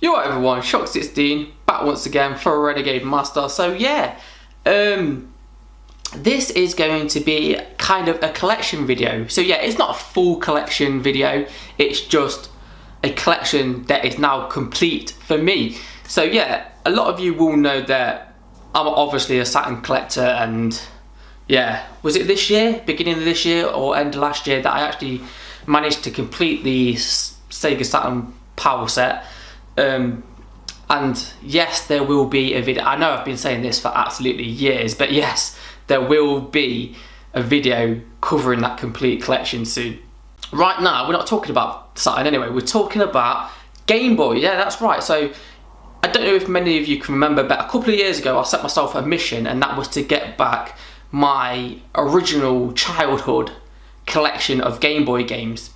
Yo what everyone, Shock16 back once again for a Renegade Master. So yeah, this is going to be kind of a collection video. So yeah, it's not a full collection video, it's just a collection that is now complete for me. So yeah, a lot of you will know that I'm obviously a Saturn collector, and yeah, was it this year, beginning of this year or end of last year, that I actually managed to complete the Sega Saturn Power set. And yes, there will be a video. I know I've been saying this for absolutely years, but yes, there will be a video covering that complete collection soon. Right now, we're not talking about Saturn anyway, we're talking about Game Boy. Yeah, that's right. So I don't know if many of you can remember, but a couple of years ago I set myself a mission, and that was to get back my original childhood collection of Game Boy games.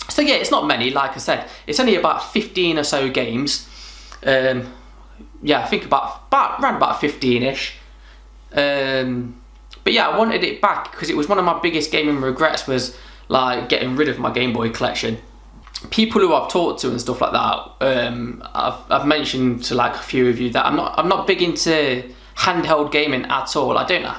So yeah, it's not many, like I said, it's only about 15 or so games. Yeah, I think around about 15-ish. But yeah, I wanted it back because it was one of my biggest gaming regrets, was like getting rid of my Game Boy collection. People who I've talked to and stuff like that, I've mentioned to like a few of you that I'm not big into handheld gaming at all. I don't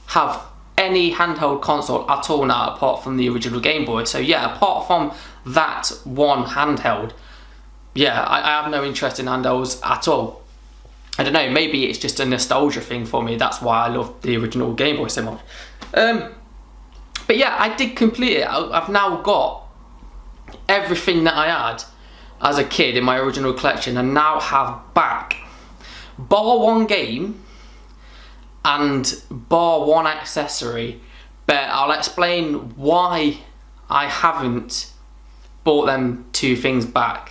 have any handheld console at all now apart from the original Game Boy. So yeah, apart from that one handheld, yeah, I have no interest in handhelds at all. I don't know, maybe it's just a nostalgia thing for me, that's why I love the original Game Boy so much. But yeah, I did complete it. I've now got everything that I had as a kid in my original collection, and now have back, bar one game and bar one accessory, but I'll explain why I haven't bought them two things back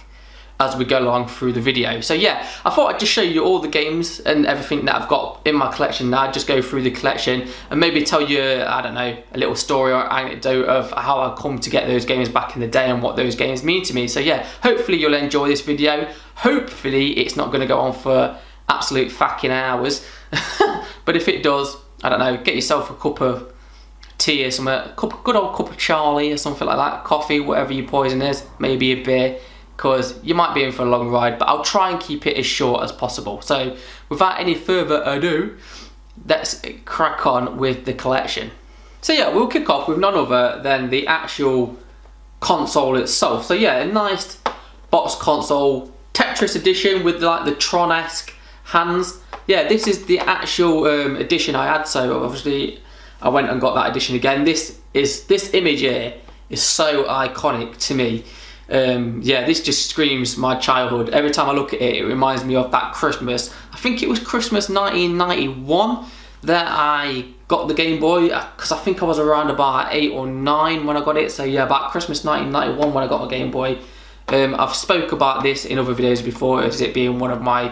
as we go along through the video. So yeah, I thought I'd just show you all the games and everything that I've got in my collection now, just go through the collection and maybe tell you, I don't know, a little story or anecdote of how I come to get those games back in the day and what those games mean to me. So yeah, hopefully you'll enjoy this video. Hopefully it's not going to go on for absolute fucking hours. But if it does, I don't know, get yourself a cup of tea or something, good old cup of Charlie or something like that, coffee, whatever your poison is, maybe a beer, because you might be in for a long ride, but I'll try and keep it as short as possible. So without any further ado, let's crack on with the collection. So yeah, we'll kick off with none other than the actual console itself. So yeah, a nice box console, Tetris Edition with like the Tron-esque hands. Yeah, this is the actual edition I had, so obviously I went and got that edition again. This image here is so iconic to me. Yeah, this just screams my childhood. Every time I look at it, it reminds me of that Christmas. I think it was Christmas 1991 that I got the Game Boy, because I think I was around about 8 or 9 when I got it. So yeah, about Christmas 1991 when I got my Game Boy. I've spoke about this in other videos before, as it being one of my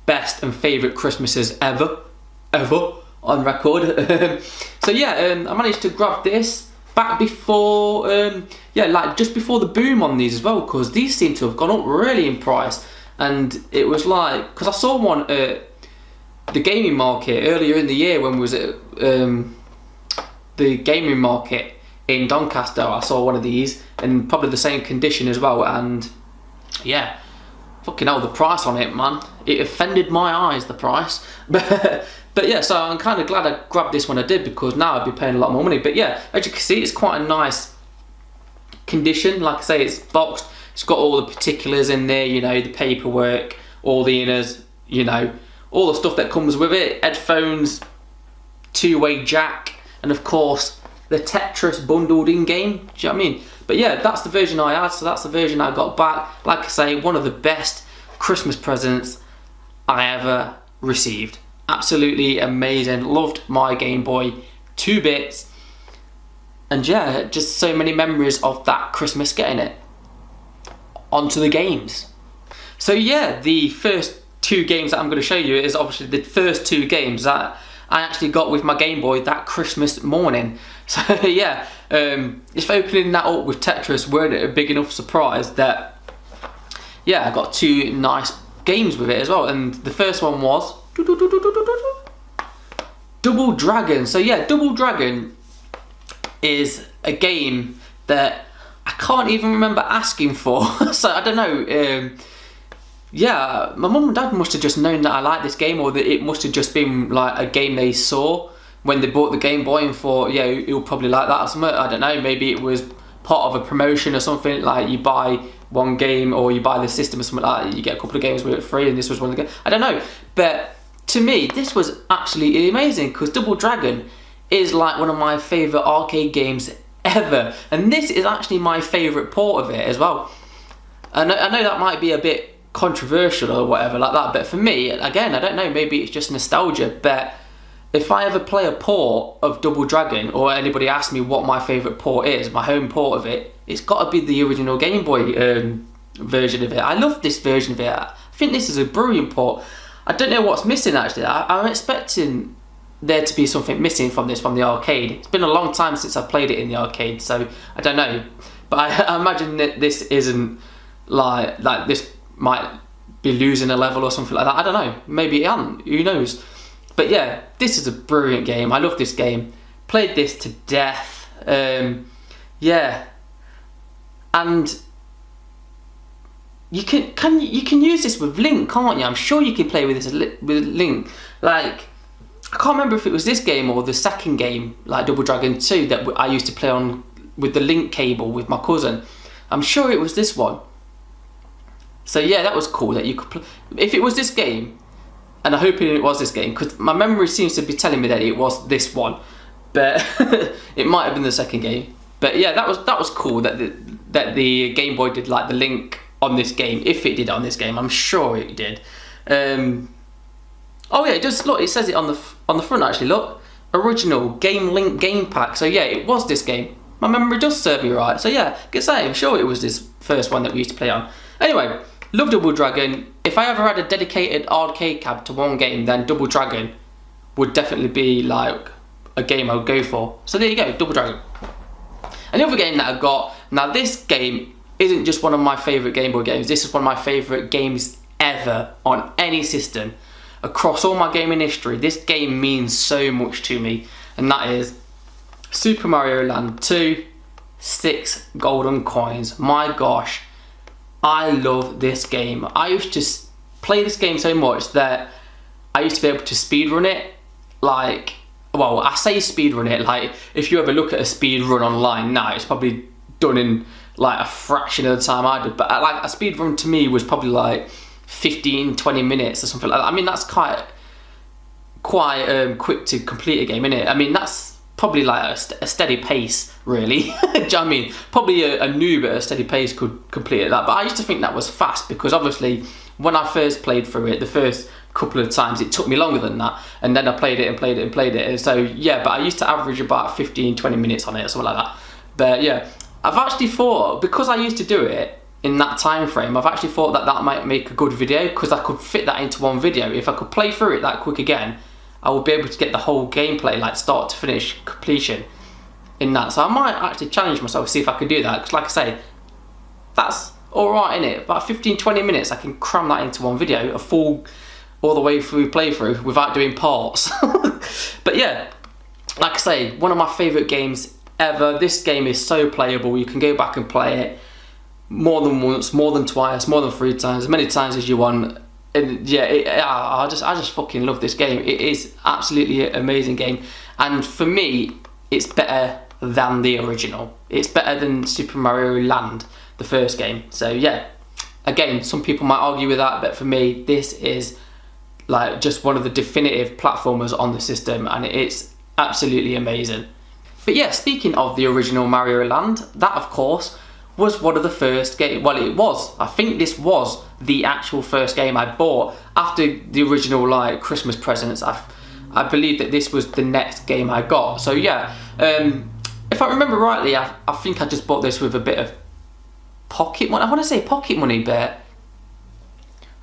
best and favourite Christmases ever on record. So yeah, I managed to grab this back before, yeah, like just before the boom on these as well, because these seem to have gone up really in price. And it was like, because I saw one at the gaming market earlier in the year when we was at the gaming market in Doncaster. I saw one of these in probably the same condition as well, and yeah, fucking hell, the price on it, man, it offended my eyes, the price. But yeah, so I'm kind of glad I grabbed this when I did, because now I'd be paying a lot more money. But yeah, as you can see, it's quite a nice condition. Like I say, it's boxed, it's got all the particulars in there, you know, the paperwork, all the inners, you know, all the stuff that comes with it, headphones, two-way jack, and of course the Tetris bundled in game. Do you know what I mean? But yeah, that's the version I had, so that's the version I got back. Like I say, one of the best Christmas presents I ever received. Absolutely amazing. Loved my Game Boy 2 bits. And yeah, just so many memories of that Christmas getting it. Onto the games. So yeah, the first two games that I'm going to show you is obviously the first two games that I actually got with my Game Boy that Christmas morning. So yeah, if opening that up with Tetris weren't a big enough surprise, that yeah, I got two nice games with it as well. And the first one was Double Dragon. So yeah, Double Dragon is a game that I can't even remember asking for. So I don't know, yeah, my mum and dad must have just known that I liked this game, or that it must have just been like a game they saw when they bought the Game Boy and thought, yeah, he'll probably like that or something. I don't know, maybe it was part of a promotion or something, like you buy one game or you buy the system or something like that, you get a couple of games with it free, and this was one of the games. I don't know, but to me, this was absolutely amazing, because Double Dragon is like one of my favourite arcade games ever, and this is actually my favourite port of it as well. I know that might be a bit controversial or whatever like that, but for me, again, I don't know, maybe it's just nostalgia, but if I ever play a port of Double Dragon, or anybody asks me what my favourite port is, my home port of it, it's got to be the original Game Boy version of it. I love this version of it. I think this is a brilliant port. I don't know what's missing actually. I'm expecting there to be something missing from this, from the arcade. It's been a long time since I've played it in the arcade, so I don't know, but I imagine that this isn't like this might be losing a level or something like that. I don't know, maybe it hasn't, who knows. But yeah, this is a brilliant game. I love this game. Played this to death. Yeah, and you can use this with Link, can't you? I'm sure you can play with this with Link. Like, I can't remember if it was this game or the second game, like Double Dragon 2, that I used to play on with the Link cable with my cousin. I'm sure it was this one. So yeah, that was cool that you could play. If it was this game, and I hope it was this game, because my memory seems to be telling me that it was this one, but it might have been the second game. But yeah, that was cool that the Game Boy did like the Link on this game. If it did on this game, I'm sure it did. Oh yeah, it does. Look, it says it on the front actually. Look, original Game Link game pack. So yeah, it was this game. My memory does serve me right. So yeah, I can say I'm sure it was this first one that we used to play on. Anyway, love Double Dragon. If I ever had a dedicated arcade cab to one game, then Double Dragon would definitely be like a game I would go for. So there you go, Double Dragon. Another game that I've got, now this game isn't just one of my favourite Game Boy games, this is one of my favourite games ever on any system. Across all my gaming history, this game means so much to me, and that is Super Mario Land 2, 6 golden coins. My gosh, I love this game. I used to play this game so much that I used to be able to speedrun it. Like, well, I say speedrun it, like if you ever look at a speedrun online now, it's probably done in like a fraction of the time I did, but like a speedrun to me was probably like 15-20 minutes or something like that. I mean, that's quite quick to complete a game, isn't it? I mean, that's probably like a steady pace, really. Do you know what I mean? Probably a noob at a steady pace could complete that, but I used to think that was fast, because obviously when I first played through it, the first couple of times it took me longer than that, and then I played it, and so yeah, but I used to average about 15-20 minutes on it or something like that. But yeah, I've actually thought, because I used to do it in that time frame, I've actually thought that might make a good video, because I could fit that into one video. If I could play through it that quick again, I would be able to get the whole gameplay, like start to finish, completion in that. So I might actually challenge myself, see if I can do that, because like I say, that's alright, innit? About 15-20 minutes, I can cram that into one video, a full all the way through playthrough without doing parts. But yeah, like I say, one of my favourite games ever. This game is so playable. You can go back and play it more than once, more than twice, more than 3 times, as many times as you want. And yeah, I just fucking love this game. It is absolutely an amazing game, and for me, it's better than the original. It's better than Super Mario Land, the first game. So yeah, again, some people might argue with that, but for me, this is like just one of the definitive platformers on the system, and it's absolutely amazing. But yeah, speaking of the original Mario Land, that of course was one of the first games. Well, it was. I think this was the actual first game I bought after the original like Christmas presents. I believe that this was the next game I got. So yeah, if I remember rightly, I think I just bought this with a bit of pocket money. I want to say pocket money, but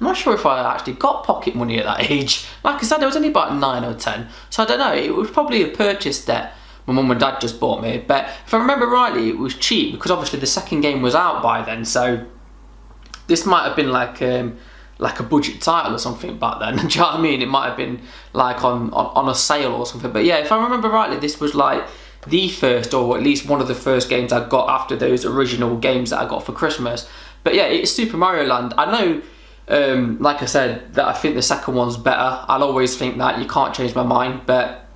I'm not sure if I actually got pocket money at that age. Like I said, I was only about 9 or 10, so I don't know. It was probably a purchase that my mum and dad just bought me. But if I remember rightly, it was cheap, because obviously the second game was out by then. So this might have been like a budget title or something back then. Do you know what I mean? It might have been like on a sale or something. But yeah, if I remember rightly, this was like the first, or at least one of the first games I got after those original games that I got for Christmas. But yeah, it's Super Mario Land. I know Like I said, that I think the second one's better. I'll always think that, you can't change my mind, but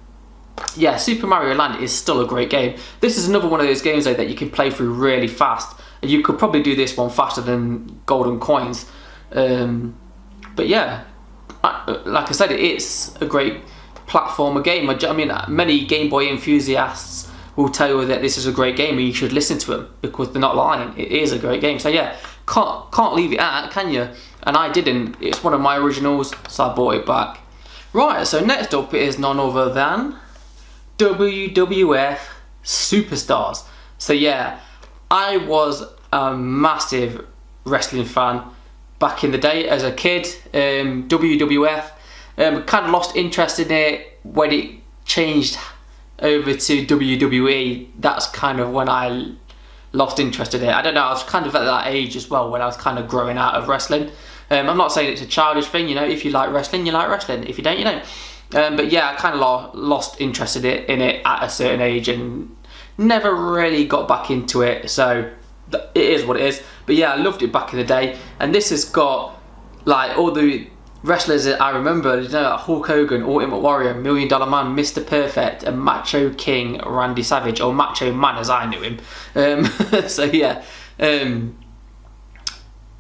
yeah, Super Mario Land is still a great game. This is another one of those games though that you can play through really fast, and you could probably do this one faster than Golden Coins. But yeah, like I said, it's a great platformer game. I mean, many Game Boy enthusiasts will tell you that this is a great game and you should listen to them, because they're not lying. It is a great game. So yeah, can't leave it out, can you? And I didn't. It's one of my originals, so I bought it back. Right, so next up is none other than WWF Superstars. So yeah, I was a massive wrestling fan back in the day as a kid. WWF, kind of lost interest in it when it changed over to WWE. That's kind of when I lost interest in it. I don't know, I was kind of at that age as well when I was kind of growing out of wrestling. I'm not saying it's a childish thing, you know, if you like wrestling, you like wrestling. If you don't, you don't. But yeah, I kind of lost interest in it at a certain age and never really got back into it. So it is what it is. But yeah, I loved it back in the day. And this has got like all the wrestlers that I remember, you know, like Hulk Hogan, Ultimate Warrior, $1 Million Man, Mr. Perfect, and Macho King Randy Savage, or Macho Man as I knew him. So yeah.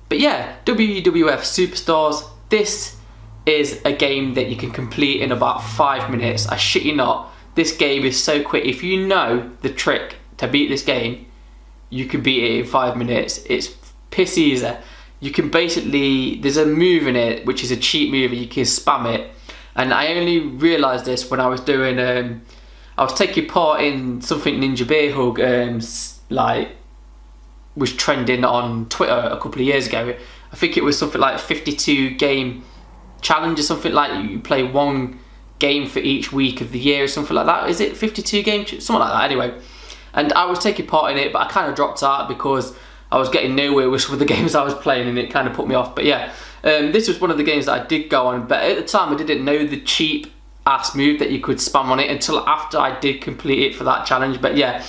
But yeah, WWF Superstars, this is a game that you can complete in about 5 minutes. I shit you not, this game is so quick. If you know the trick to beat this game, you can beat it in 5 minutes. It's piss easy. You can basically, there's a move in it which is a cheat move and you can spam it. And I only realised this when I was doing, I was taking part in something Ninja Bear Hug, like, was trending on Twitter a couple of years ago. I think it was something like 52 game challenge or something, like you play one game for each week of the year or something like that. Is it 52 game? Something like that anyway. And I was taking part in it, but I kind of dropped out because I was getting nowhere with some of the games I was playing and it kind of put me off. But yeah, this was one of the games that I did go on, but at the time I didn't know the cheap ass move that you could spam on it until after I did complete it for that challenge. But yeah,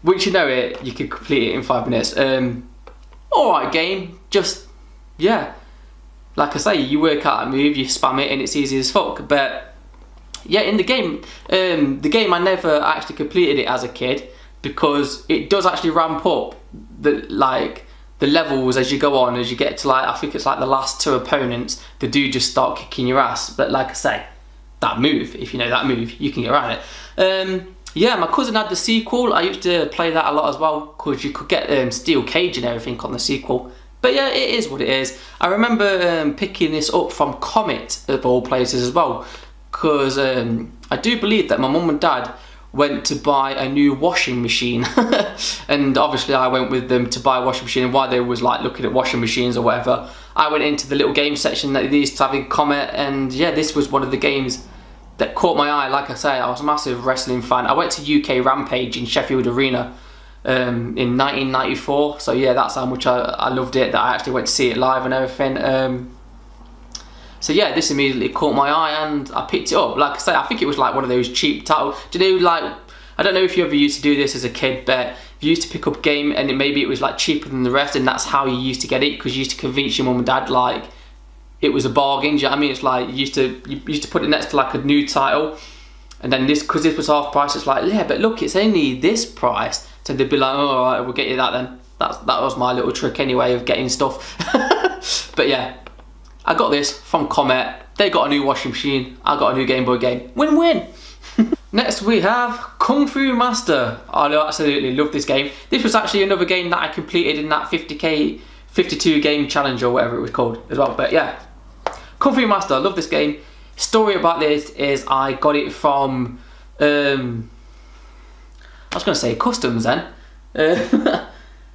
once you know it, you can complete it in 5 minutes. Alright game, just, yeah. Like I say, you work out a move, you spam it and it's easy as fuck. But yeah, in the game I never actually completed it as a kid, because it does actually ramp up the levels as you go on, as you get to, like, I think it's like the last 2 opponents, they do just start kicking your ass. But like I say, that move, if you know that move, you can get around it. Yeah, my cousin had the sequel. I used to play that a lot as well, because you could get steel cage and everything on the sequel. But yeah, it is what it is. I remember picking this up from Comet, of all places, as well, because I do believe that my mum and dad went to buy a new washing machine. And obviously I went with them to buy a washing machine, and while they was like looking at washing machines or whatever, I went into the little game section that they used to have in Comet, and yeah, this was one of the games that caught my eye. Like I say, I was a massive wrestling fan. I went to UK Rampage in Sheffield Arena in 1994, so yeah, that's how much I loved it, that I actually went to see it live and everything. So yeah, this immediately caught my eye and I picked it up. Like I say, I think it was like one of those cheap titles. Do you know, like, I don't know if you ever used to do this as a kid, but you used to pick up a game and maybe it was like cheaper than the rest, and that's how you used to get it, because you used to convince your mum and dad like it was a bargain. Do you know what I mean? It's like you used to put it next to like a new title, and then this, because this was half price, it's like, yeah, but look, it's only this price. So they'd be like, oh, all right, we'll get you that then. That was my little trick anyway of getting stuff. But yeah, I got this from Comet. They got a new washing machine, I got a new Game Boy game. Win-win. Next we have Kung Fu Master. I absolutely love this game. This was actually another game that I completed in that 52 game challenge or whatever it was called as well. But yeah, Kung Fu Master, I love this game. Story about this is I got it from, I was going to say customs then.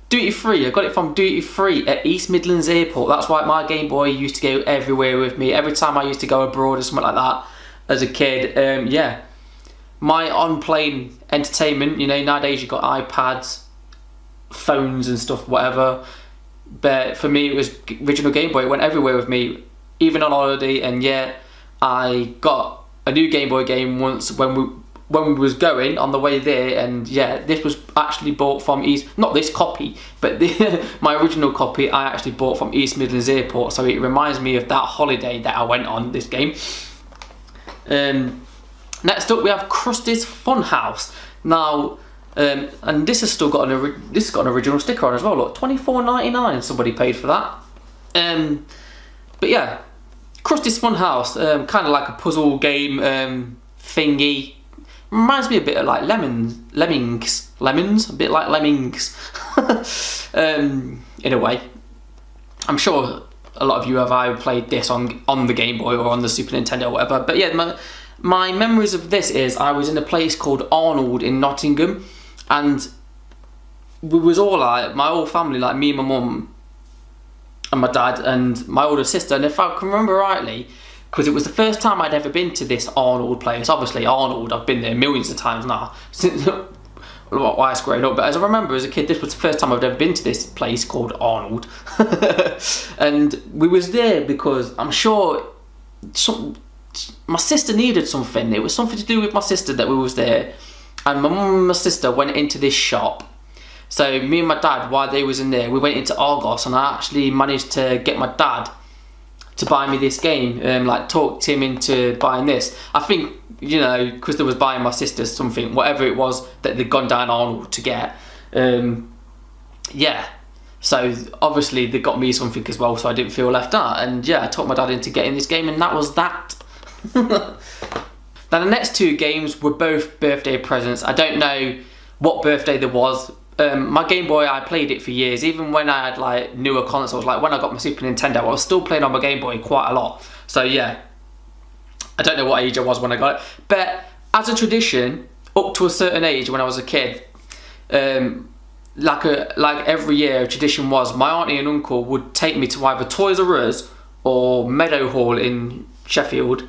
Duty free. I got it from Duty Free at East Midlands Airport. That's why my Game Boy used to go everywhere with me. Every time I used to go abroad or something like that as a kid. Yeah, my on-plane entertainment, you know, nowadays you've got iPads, phones and stuff, whatever. But for me, it was original Game Boy. It went everywhere with me, even on holiday. And yeah, I got a new Game Boy game once when when we was going on the way there, and yeah, this was actually bought from not this copy, but my original copy I actually bought from East Midlands Airport, so it reminds me of that holiday that I went on, this game. Next up we have Christies Funhouse. Now, and this has still got an original sticker on as well. Look, $24.99. Somebody paid for that. But yeah, Christies Funhouse, kind of like a puzzle game thingy. Reminds me a bit of like Lemmings, a bit like Lemmings, in a way. I'm sure a lot of you have either played this on the Game Boy or on the Super Nintendo or whatever. But yeah, my memories of this is I was in a place called Arnold in Nottingham, and we was all like, my whole family, like me, my mum and my dad and my older sister, and if I can remember rightly, because it was the first time I'd ever been to this Arnold place. Obviously Arnold, I've been there millions of times now since while I was growing up, but as I remember as a kid, this was the first time I'd ever been to this place called Arnold. And we was there because I'm sure my sister needed something. It was something to do with my sister that we was there, and my mum and my sister went into this shop. So me and my dad, while they was in there, we went into Argos, and I actually managed to get my dad to buy me this game, like talked him into buying this. I think, you know, because they was buying my sister something, whatever it was that they'd gone down Arnold to get. Yeah, so obviously they got me something as well, so I didn't feel left out. And yeah, I talked my dad into getting this game, and that was that. Now the next two games were both birthday presents. I don't know what birthday there was. My Game Boy, I played it for years. Even when I had like newer consoles, like when I got my Super Nintendo, I was still playing on my Game Boy quite a lot. So yeah, I don't know what age I was when I got it, but as a tradition, up to a certain age when I was a kid, like every year, a tradition was my auntie and uncle would take me to either Toys R Us or Meadowhall in Sheffield,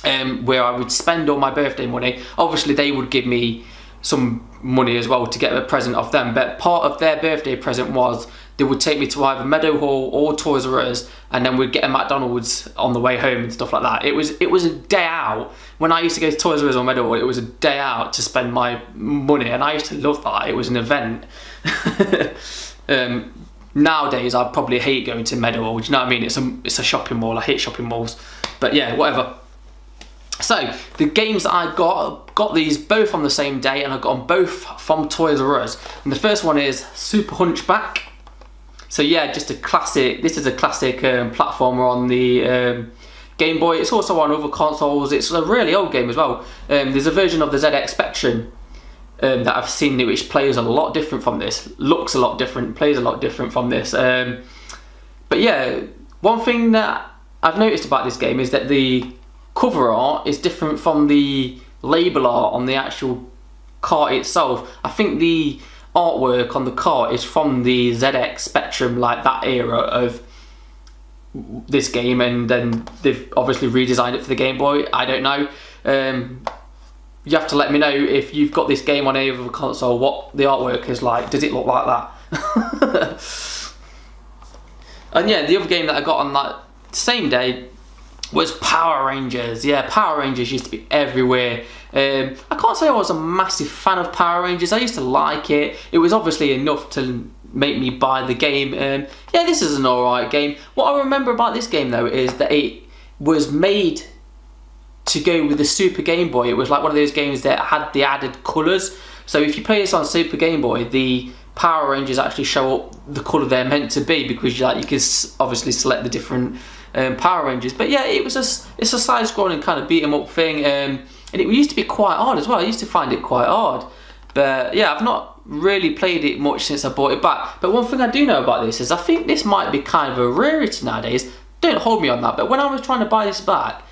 where I would spend all my birthday money. Obviously, they would give me some money as well to get a present off them, but part of their birthday present was they would take me to either Meadowhall or Toys R Us, and then we'd get a McDonald's on the way home and stuff like that. It was a day out. When I used to go to Toys R Us or Meadowhall, it was a day out to spend my money, and I used to love that. It was an event. Nowadays I'd probably hate going to Meadowhall, do you know what I mean? It's a shopping mall. I hate shopping malls, but yeah, whatever. So the games that I got these both on the same day, and I got them both from Toys R Us. And the first one is Super Hunchback. So yeah, just a classic. This is a classic platformer on the Game Boy. It's also on other consoles. It's a really old game as well. There's a version of the ZX Spectrum that I've seen which plays a lot different from this. Looks a lot different, plays a lot different from this. But yeah, one thing that I've noticed about this game is that the cover art is different from the label art on the actual cart itself. I think the artwork on the cart is from the ZX Spectrum, like that era of this game, and then they've obviously redesigned it for the Game Boy. I don't know. You have to let me know if you've got this game on any other console, what the artwork is like. Does it look like that? And yeah, the other game that I got on that same day was Power Rangers. Yeah, Power Rangers used to be everywhere. I can't say I was a massive fan of Power Rangers. I used to like it. It was obviously enough to make me buy the game. Yeah, this is an alright game. What I remember about this game though is that it was made to go with the Super Game Boy. It was like one of those games that had the added colours. So if you play this on Super Game Boy, the Power Rangers actually show up the colour they're meant to be, because you can obviously select the different Power Rangers. But yeah, it's a side-scrolling kind of beat 'em up thing, and it used to be quite hard as well. I used to find it quite hard, but yeah, I've not really played it much since I bought it back. But one thing I do know about this is I think this might be kind of a rarity nowadays. Don't hold me on that, but when I was trying to buy this back,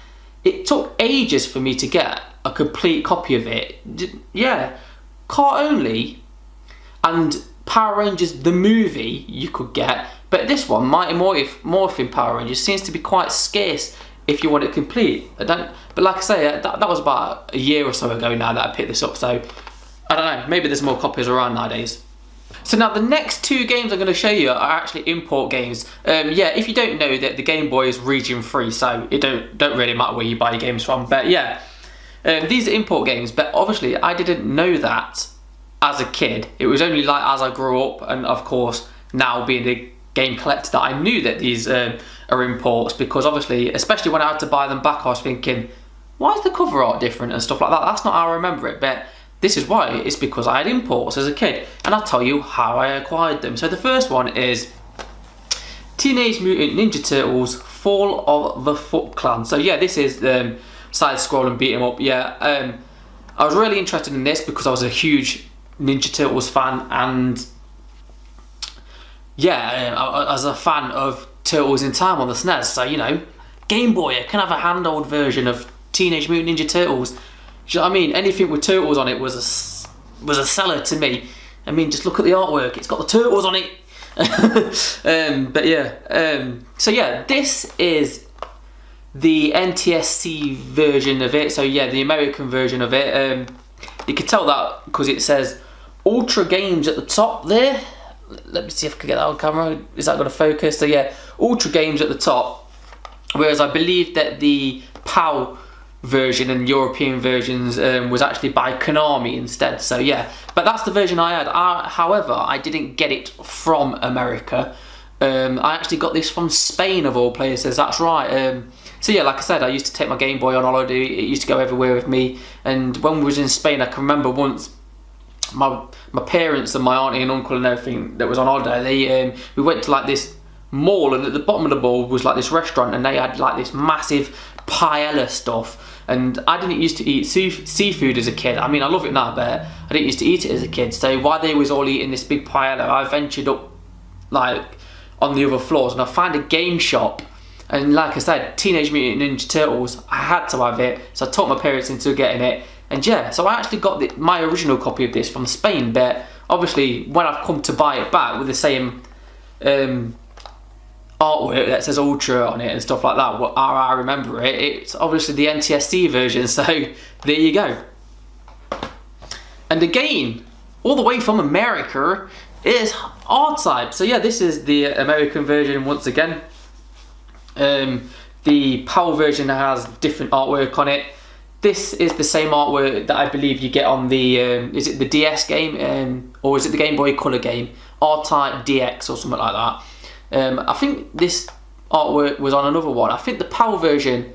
it took ages for me to get a complete copy of it. Yeah, cart only, and Power Rangers the movie you could get, but this one, Mighty Morphin Power Rangers, seems to be quite scarce if you want it complete. But like I say, that was about a year or so ago now that I picked this up, so I don't know, maybe there's more copies around nowadays. So now the next two games I'm going to show you are actually import games. Yeah, if you don't know that the Game Boy is region free, so it don't really matter where you buy your games from. But yeah, These are import games, but obviously I didn't know that as a kid. It was only like as I grew up, and of course now being a game collector, that I knew that these are imports, because obviously, especially when I had to buy them back, I was thinking, why is the cover art different and stuff like that? That's not how I remember it, but this is why. It's because I had imports as a kid, and I'll tell you how I acquired them. So the first one is Teenage Mutant Ninja Turtles Fall of the Foot Clan. So yeah, this is side-scrolling beat 'em up. Yeah, I was really interested in this because I was a huge Ninja Turtles fan, and yeah, I was a fan of Turtles in Time on the SNES. So, you know, Game Boy, I can have a handheld version of Teenage Mutant Ninja Turtles. Do you know what I mean? Anything with turtles on it was a seller to me. I mean, just look at the artwork, it's got the turtles on it. But yeah, so yeah, this is the NTSC version of it. So yeah, the American version of it. You can tell that because it says Ultra Games at the top there. Let me see if I can get that on camera. Is that going to focus? So yeah, Ultra Games at the top. Whereas I believe that the PAL version and European versions was actually by Konami instead. So yeah, but that's the version I had. However, I didn't get it from America. I actually got this from Spain, of all places. That's right. So yeah, like I said, I used to take my Game Boy on holiday. It used to go everywhere with me. And when we was in Spain, I can remember once my parents and my auntie and uncle and everything that was on holiday, we went to like this mall, and at the bottom of the mall was like this restaurant, and they had like this massive paella stuff. And I didn't used to eat seafood as a kid. I mean, I love it now, but I didn't used to eat it as a kid. So while they was all eating this big paella, I ventured up like on the other floors, and I found a game shop. And like I said, Teenage Mutant Ninja Turtles, I had to have it. So I talked my parents into getting it. And yeah, so I actually got my original copy of this from Spain, but obviously when I've come to buy it back with the same artwork that says Ultra on it and stuff like that, how I remember it, it's obviously the NTSC version, so there you go. And again, all the way from America, is R-Type. So yeah, this is the American version once again. The PAL version has different artwork on it. This is the same artwork that I believe you get on the, is it the DS game, or is it the Game Boy Color game? R-Type DX or something like that. I think this artwork was on another one. I think the PAL version,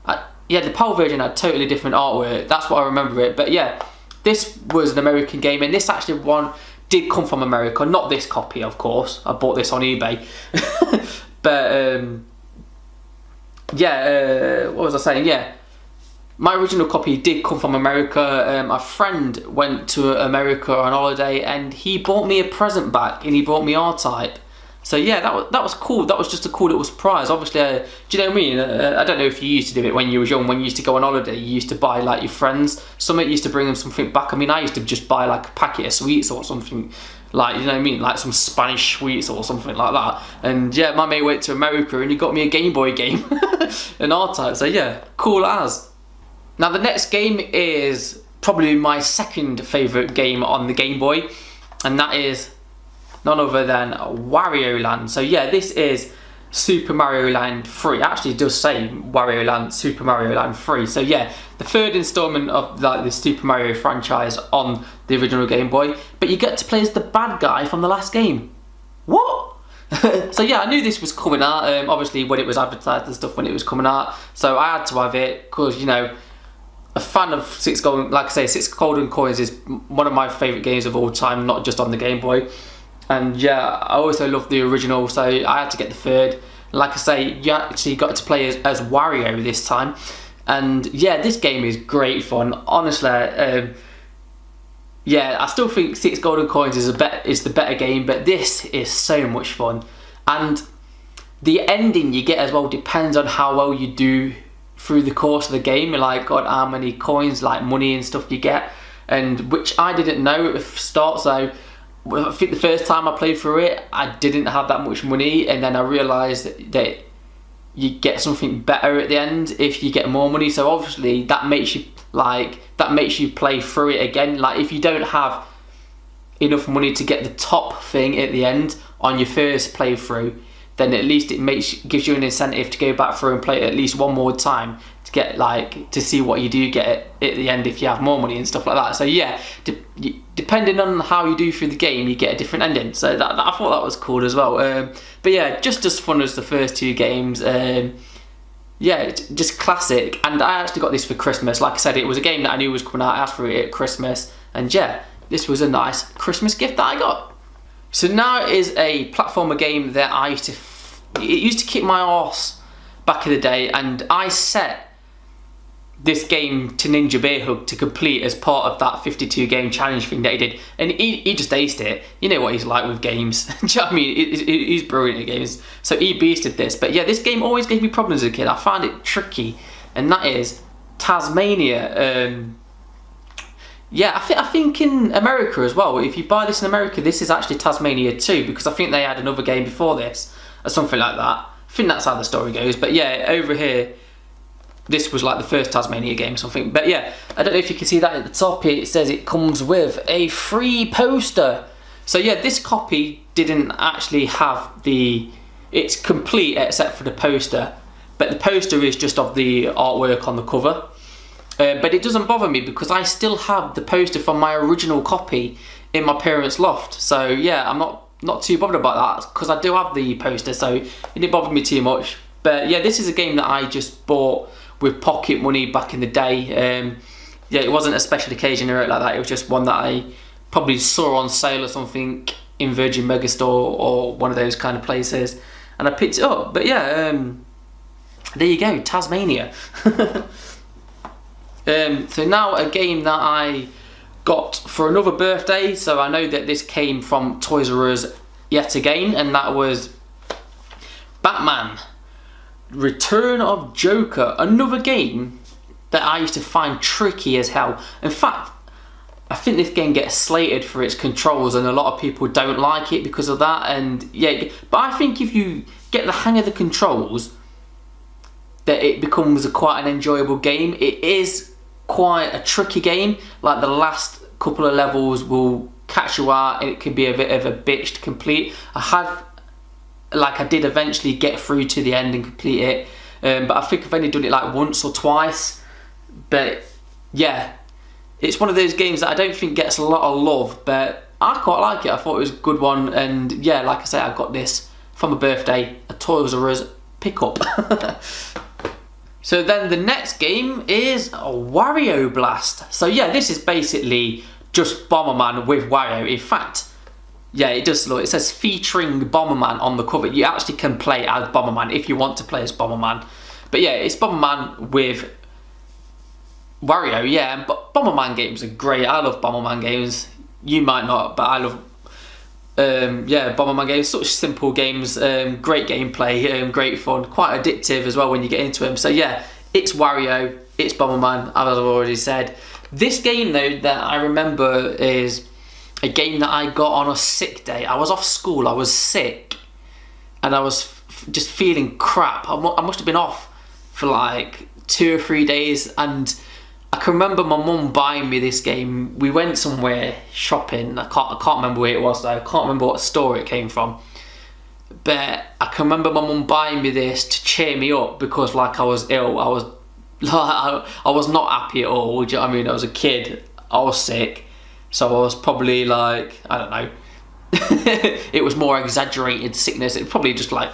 the PAL version had totally different artwork. That's what I remember it. But yeah, this was an American game, and this actually one did come from America. Not this copy, of course. I bought this on eBay. But what was I saying? Yeah. My original copy did come from America. My friend went to America on holiday, and he bought me a present back, and he bought me R-Type. So yeah, that was cool. That was just a cool little surprise. Obviously, do you know what I mean? I don't know if you used to do it when you was young. When you used to go on holiday, you used to buy like your friends. Somebody used to bring them something back. I mean, I used to just buy like a packet of sweets or something, like, you know what I mean, like some Spanish sweets or something like that. And yeah, my mate went to America and he got me a Game Boy game, an R-Type. So yeah, cool as. Now the next game is probably my second favourite game on the Game Boy, and that is none other than Wario Land. So yeah, this is Super Mario Land 3. It actually does say Wario Land, Super Mario Land 3. So yeah, the third installment of like the Super Mario franchise on the original Game Boy, but you get to play as the bad guy from the last game. What? So yeah, I knew this was coming out, obviously when it was advertised and stuff, when it was coming out, so I had to have it, because, you know, a fan of Six Golden, like I say, Six Golden Coins is one of my favourite games of all time, not just on the Game Boy. And yeah, I also love the original, so I had to get the third. Like I say, you actually got to play as Wario this time. And yeah, this game is great fun. Honestly, yeah, I still think Six Golden Coins is the better game, but this is so much fun. And the ending you get as well depends on how well you do through the course of the game, like on how many coins, like money and stuff you get, and which I didn't know at the start. So I think the first time I played through it, I didn't have that much money, and then I realised that you get something better at the end if you get more money. So obviously that makes you play through it again. Like if you don't have enough money to get the top thing at the end on your first playthrough, then at least it gives you an incentive to go back through and play it at least one more time to get to see what you do get at the end if you have more money and stuff like that. So yeah, depending on how you do through the game, you get a different ending. So I thought that was cool as well. But yeah, just as fun as the first 2 games. Yeah, just classic. And I actually got this for Christmas. Like I said, it was a game that I knew was coming out. I asked for it at Christmas, and yeah, this was a nice Christmas gift that I got. So now it is a platformer game that I used to it used to kick my arse back in the day, and I set this game to Ninja Bear Hug to complete as part of that 52 game challenge thing that he did, and he just aced it. You know what he's like with games. Do you know what I mean? He's brilliant at games, so he beasted this. But yeah, this game always gave me problems as a kid. I found it tricky, and that is Taz-Mania. Yeah, I think in America as well, if you buy this in America, this is actually Taz-Mania 2, because I think they had another game before this or something like that. I think that's how the story goes. But yeah, over here, this was like the first Taz-Mania game or something. But yeah, I don't know if you can see that at the top here. It says it comes with a free poster. So yeah, this copy didn't actually have it's complete except for the poster. But the poster is just of the artwork on the cover. But it doesn't bother me because I still have the poster from my original copy in my parents' loft. So yeah, I'm not too bothered about that because I do have the poster, so it didn't bother me too much. But yeah, this is a game that I just bought with pocket money back in the day. Yeah, it wasn't a special occasion or anything like that. It was just one that I probably saw on sale or something in Virgin Megastore or one of those kind of places, and I picked it up. But yeah, there you go, Taz-Mania. So now a game that I got for another birthday. So I know that this came from Toys R Us yet again, and that was Batman Return of Joker. Another game that I used to find tricky as hell. In fact, I think this game gets slated for its controls, and a lot of people don't like it because of that. And yeah, but I think if you get the hang of the controls, that it becomes quite an enjoyable game. It is quite a tricky game. Like the last couple of levels will catch you out, and it can be a bit of a bitch to complete. I did eventually get through to the end and complete it, but I think I've only done it like once or twice. But yeah, it's one of those games that I don't think gets a lot of love, but I quite like it. I thought it was a good one, and yeah, like I say, I got this for my birthday, a Toys R Us pickup. So then the next game is Wario Blast. So yeah, this is basically just Bomberman with Wario. In fact, yeah, it does look, it says featuring Bomberman on the cover. You actually can play as Bomberman if you want to play as Bomberman. But yeah, it's Bomberman with Wario, yeah. But Bomberman games are great. I love Bomberman games. You might not, but I love yeah, Bomberman games. Such simple games, great gameplay, great fun, quite addictive as well when you get into them. So yeah, it's Wario, it's Bomberman, as I've already said. This game though that I remember is a game that I got on a sick day. I was off school, I was sick, and I was just feeling crap. I must have been off for like 2 or 3 days, and I can remember my mum buying me this game. We went somewhere shopping. I can't remember where it was though. I can't remember what store it came from. But I can remember my mum buying me this to cheer me up because like I was ill. I was not happy at all. Do you know what I mean? I was a kid. I was sick. So I was probably like, I don't know. It was more exaggerated sickness. It probably just like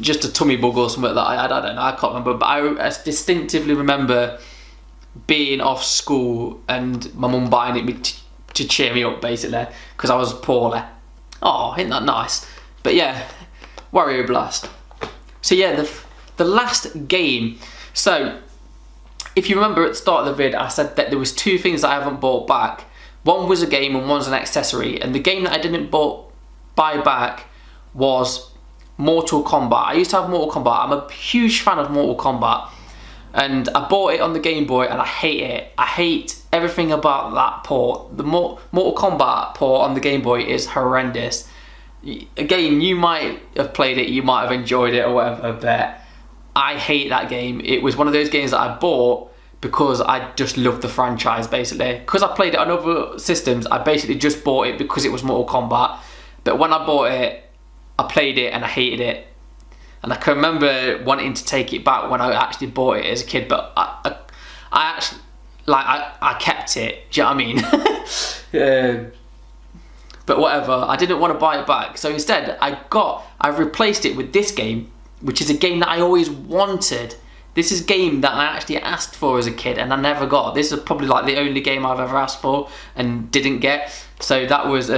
just a tummy bug or something like that. I don't know. I can't remember. But I distinctively remember being off school and my mum buying it to cheer me up basically because I was poorly. Oh, isn't that nice? But yeah, Wario Blast. So yeah, the last game. So if you remember at the start of the vid, I said that there was 2 things that I haven't bought back. One was a game and one's an accessory, and the game that I didn't buy back was Mortal Kombat. I used to have Mortal Kombat. I'm a huge fan of Mortal Kombat. And I bought it on the Game Boy and I hate it. I hate everything about that port. The Mortal Kombat port on the Game Boy is horrendous. Again, you might have played it, you might have enjoyed it or whatever, but I hate that game. It was one of those games that I bought because I just loved the franchise basically. Because I played it on other systems, I basically just bought it because it was Mortal Kombat. But when I bought it, I played it and I hated it. And I can remember wanting to take it back when I actually bought it as a kid, but I actually, like, I kept it, do you know what I mean? But whatever, I didn't want to buy it back. So instead, I replaced it with this game, which is a game that I always wanted. This is a game that I actually asked for as a kid and I never got. This is probably like the only game I've ever asked for and didn't get. So that was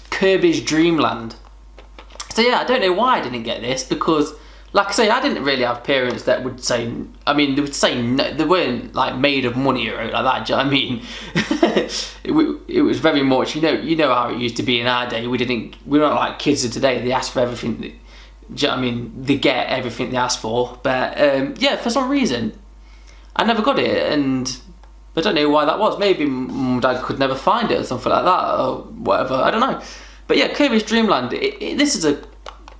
Kirbys Dreamland. So yeah, I don't know why I didn't get this, because like I say, I didn't really have parents that would say, I mean, they would say no, they weren't like made of money or like that, do you know what I mean? it was very much, you know how it used to be in our day. We're not like kids of today, they ask for everything, do you know what I mean? They get everything they ask for. But yeah, for some reason, I never got it, and I don't know why that was. Maybe Mum and Dad could never find it or something like that, or whatever, I don't know. But yeah, Kirbys Dreamland, this is a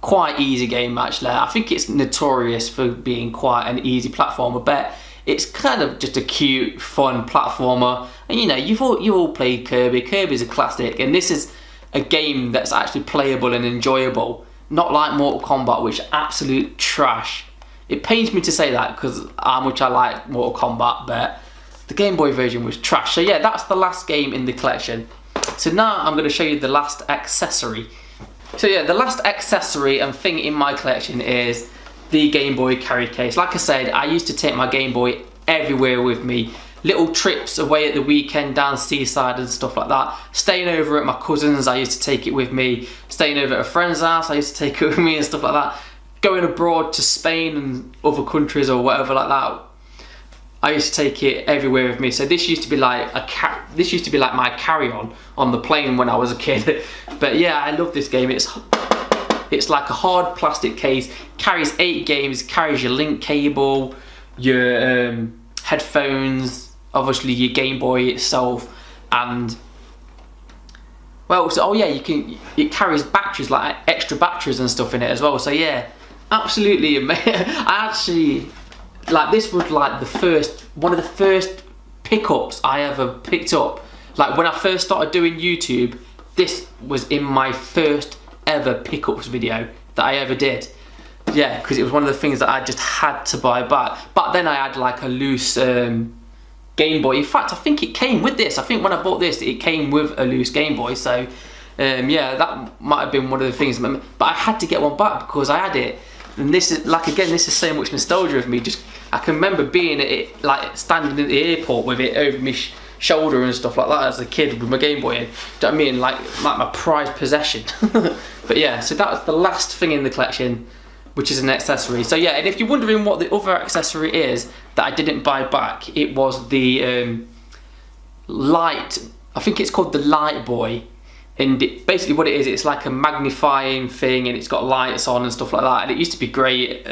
quite easy game actually. I think it's notorious for being quite an easy platformer, but it's kind of just a cute, fun platformer. And you know, you've all played Kirby. Kirby's a classic, and this is a game that's actually playable and enjoyable. Not like Mortal Kombat, which is absolute trash. It pains me to say that because how much I like Mortal Kombat, but the Game Boy version was trash. So yeah, that's the last game in the collection. So now I'm going to show you the last accessory. So yeah, the last accessory and thing in my collection is the Game Boy carry case. Like I said, I used to take my Game Boy everywhere with me. Little trips away at the weekend down seaside and stuff like that. Staying over at my cousin's, I used to take it with me. Staying over at a friend's house, I used to take it with me and stuff like that. Going abroad to Spain and other countries or whatever like that, I used to take it everywhere with me. So this used to be like my carry-on on the plane when I was a kid. But yeah, I love this game. It's like a hard plastic case, carries 8 games, carries your link cable, your headphones, obviously your Game Boy itself, and well, so, oh yeah, it carries batteries, like extra batteries and stuff in it as well. So yeah, absolutely amazing. I actually, like, this was like one of the first pickups I ever picked up. Like when I first started doing YouTube, this was in my first ever pickups video that I ever did. Yeah, because it was one of the things that I just had to buy back. But then I had like a loose Game Boy. In fact, I think it came with this. I think when I bought this, it came with a loose Game Boy. So yeah, that might have been one of the things. But I had to get one back because I had it. And this is like, again, this is so much nostalgia of me. Just I can remember being at it, like standing at the airport with it over my shoulder and stuff like that as a kid with my Game Boy. And, do you know what I mean? Like my prized possession. But yeah, so that was the last thing in the collection, which is an accessory. So yeah, and if you're wondering what the other accessory is that I didn't buy back, it was the light. I think it's called the Light Boy. And basically what it is, it's like a magnifying thing, and it's got lights on and stuff like that. And it used to be great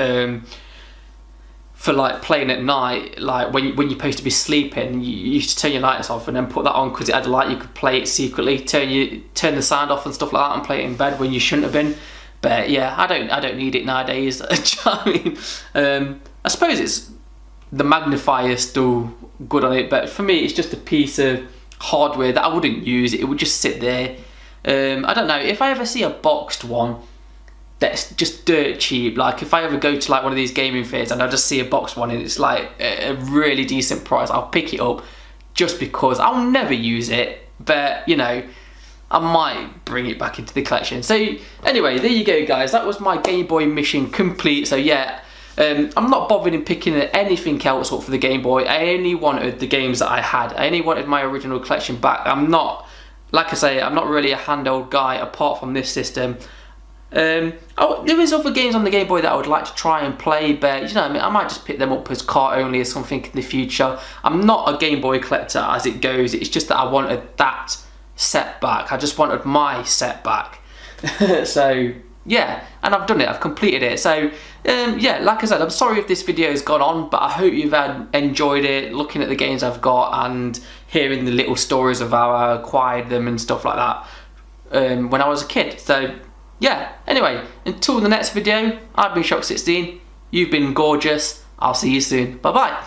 for like playing at night, like when you're supposed to be sleeping, you used to turn your lights off and then put that on because it had a light. You could play it secretly, turn the sound off and stuff like that, and play it in bed when you shouldn't have been. But yeah, I don't need it nowadays. Do you know what I mean? I suppose it's the magnifier still good on it, but for me, it's just a piece of hardware that I wouldn't use. It would just sit there. I don't know, if I ever see a boxed one that's just dirt cheap, like if I ever go to like one of these gaming fairs and I just see a boxed one and it's like a really decent price, I'll pick it up just because I'll never use it, but you know, I might bring it back into the collection. So anyway, there you go guys, that was my Game Boy mission complete. So yeah, I'm not bothered in picking anything else up for the Game Boy. I only wanted the games that I had. I only wanted my original collection back. I'm not, like I say, I'm not really a handheld guy apart from this system. Oh, there is other games on the Game Boy that I would like to try and play, but you know what I mean, I might just pick them up as cart only or something in the future. I'm not a Game Boy collector as it goes. It's just that I wanted that set back. I just wanted my set back. So yeah, and I've done it, I've completed it. So yeah, like I said, I'm sorry if this video has gone on, but I hope you've enjoyed it, looking at the games I've got and hearing the little stories of how I acquired them and stuff like that when I was a kid. So yeah, anyway, until the next video, I've been Shock16, you've been gorgeous, I'll see you soon, bye bye.